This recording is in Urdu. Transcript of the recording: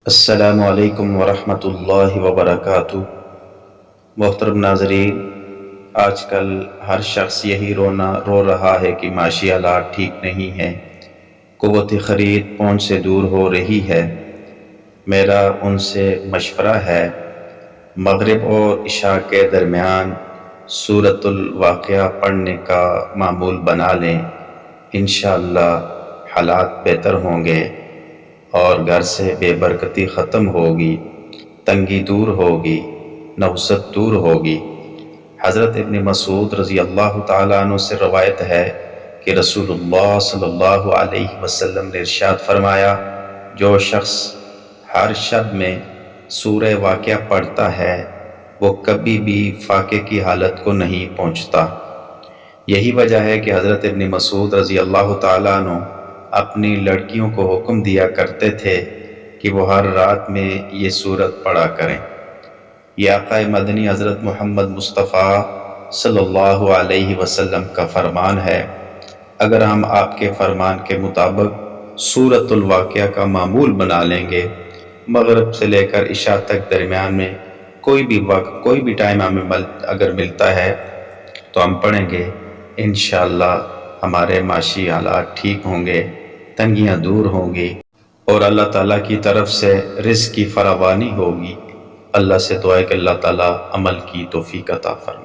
السلام علیکم ورحمۃ اللہ وبرکاتہ۔ محترم ناظرین، آج کل ہر شخص یہی رو رہا ہے کہ معاشی حالات ٹھیک نہیں ہیں، قوت خرید پہنچ سے دور ہو رہی ہے۔ میرا ان سے مشورہ ہے، مغرب اور عشاء کے درمیان سورۃ الواقعہ پڑھنے کا معمول بنا لیں۔ انشاءاللہ حالات بہتر ہوں گے اور گھر سے بے برکتی ختم ہوگی، تنگی دور ہوگی، نحوست دور ہوگی۔ حضرت ابن مسعود رضی اللہ تعالیٰ عنہ سے روایت ہے کہ رسول اللہ صلی اللہ علیہ وسلم نے ارشاد فرمایا، جو شخص ہر شب میں سورہ واقعہ پڑھتا ہے وہ کبھی بھی فاقے کی حالت کو نہیں پہنچتا۔ یہی وجہ ہے کہ حضرت ابن مسعود رضی اللہ تعالیٰ عنہ اپنی لڑکیوں کو حکم دیا کرتے تھے کہ وہ ہر رات میں یہ سورت پڑھا کریں۔ یہ آقا مدنی حضرت محمد مصطفیٰ صلی اللہ علیہ وسلم کا فرمان ہے۔ اگر ہم آپ کے فرمان کے مطابق سورۃ الواقعہ کا معمول بنا لیں گے، مغرب سے لے کر عشاء تک درمیان میں کوئی بھی وقت، کوئی بھی ٹائم ہمیں اگر ملتا ہے تو ہم پڑھیں گے، انشاءاللہ ہمارے معاشی حالات ٹھیک ہوں گے، تنگیاں دور ہوں گی اور اللہ تعالیٰ کی طرف سے رزق کی فراوانی ہوگی۔ اللہ سے دعا ہے کہ اللہ تعالیٰ عمل کی توفیق عطا فرمائے۔